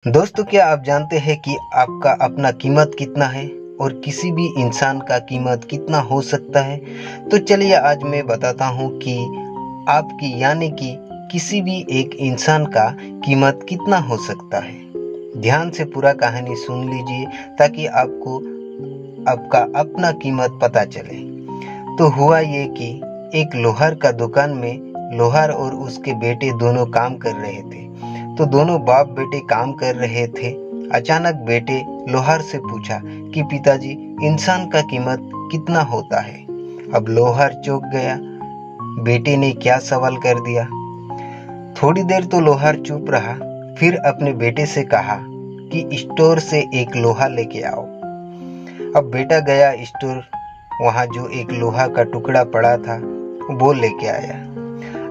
दोस्तों, क्या आप जानते हैं कि आपका अपना कीमत कितना है और किसी भी इंसान का कीमत कितना हो सकता है? तो चलिए आज मैं बताता हूँ कि आपकी यानी कि किसी भी एक इंसान का कीमत कितना हो सकता है। ध्यान से पूरा कहानी सुन लीजिए ताकि आपको आपका अपना कीमत पता चले। तो हुआ ये कि एक लोहार का दुकान में लोहार और उसके बेटे दोनों काम कर रहे थे। तो दोनों बाप बेटे काम कर रहे थे। अचानक बेटे लोहार से पूछा कि पिताजी, इंसान का कीमत कितना होता है? अब लोहार चौंक गया। बेटे ने क्या सवाल कर दिया। थोड़ी देर तो लोहार चुप रहा, फिर अपने बेटे से कहा कि स्टोर से एक लोहा लेके आओ। अब बेटा गया स्टोर। वहां जो एक लोहा का टुकड़ा पड़ा था वो लेके आया।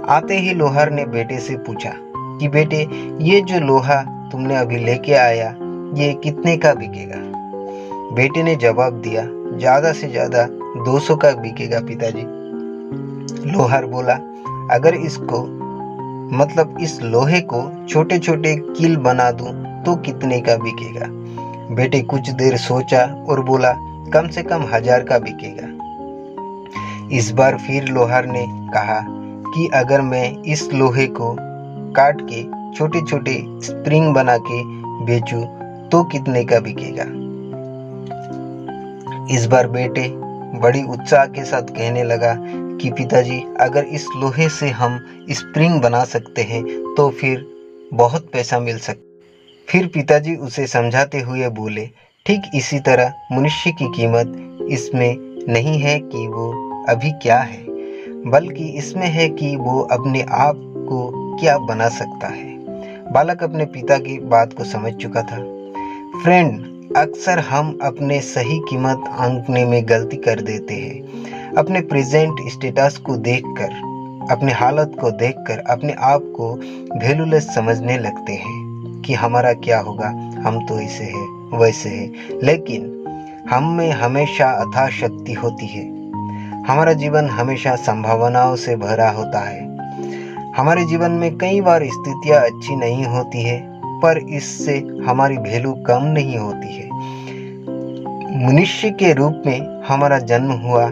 आते ही लोहार ने बेटे से पूछा कि बेटे, ये जो लोहा तुमने अभी लेके आया ये कितने का बिकेगा? बेटे ने जवाब दिया, ज्यादा से ज्यादा 200 का बिकेगा पिताजी। लोहार बोला, अगर इसको मतलब इस लोहे को छोटे छोटे कील बना दूं तो कितने का बिकेगा? बेटे कुछ देर सोचा और बोला, कम से कम 1000 का बिकेगा। इस बार फिर लोहार ने कहा कि अगर मैं इस लोहे को काट के छोटे छोटे स्प्रिंग बना के बेचूं तो कितने का बिकेगा? इस बार बेटे बड़ी उत्साह के साथ कहने लगा कि पिताजी, अगर इस लोहे से हम स्प्रिंग बना सकते हैं तो फिर बहुत पैसा मिल सकता। फिर पिताजी उसे समझाते हुए बोले, ठीक इसी तरह मनुष्य की कीमत इसमें नहीं है कि वो अभी क्या है, बल्कि इसमें है कि वो अपने आप को क्या बना सकता है। बालक अपने पिता की बात को समझ चुका था। फ्रेंड, अक्सर हम अपने सही कीमत आंकने में गलती कर देते हैं। अपने प्रेजेंट स्टेटस को देखकर, अपने हालत को देखकर अपने आप को वैल्यूलेस समझने लगते हैं कि हमारा क्या होगा, हम तो ऐसे हैं वैसे हैं। लेकिन हम में हमेशा अथाह शक्ति होती है। हमारा जीवन हमेशा संभावनाओं से भरा होता है। हमारे जीवन में कई बार स्थितियां अच्छी नहीं होती है, पर इससे हमारी वैल्यू कम नहीं होती है। मनुष्य के रूप में हमारा जन्म हुआ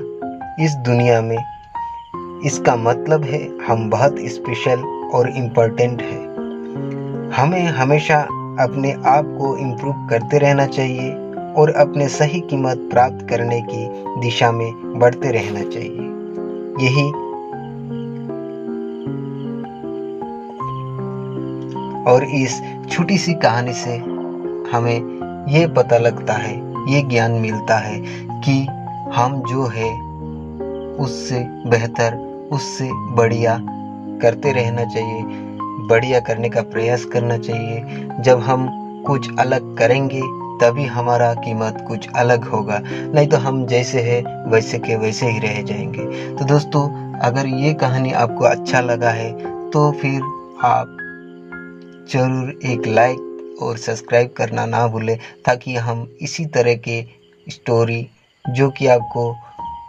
इस दुनिया में, इसका मतलब है हम बहुत स्पेशल और इम्पोर्टेंट है। हमें हमेशा अपने आप को इम्प्रूव करते रहना चाहिए और अपने सही कीमत प्राप्त करने की दिशा में बढ़ते रहना चाहिए। यही और इस छोटी सी कहानी से हमें ये पता लगता है, ये ज्ञान मिलता है कि हम जो है उससे बेहतर, उससे बढ़िया करते रहना चाहिए, बढ़िया करने का प्रयास करना चाहिए। जब हम कुछ अलग करेंगे तभी हमारा कीमत कुछ अलग होगा, नहीं तो हम जैसे हैं वैसे के वैसे ही रह जाएंगे। तो दोस्तों, अगर ये कहानी आपको अच्छा लगा है तो फिर आप जरूर एक लाइक और सब्सक्राइब करना ना भूलें, ताकि हम इसी तरह के स्टोरी जो कि आपको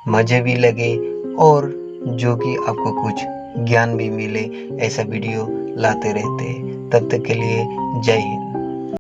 मज़े भी लगे और जो कि आपको कुछ ज्ञान भी मिले, ऐसा वीडियो लाते रहते हैं। तब तक के लिए जय हिंद।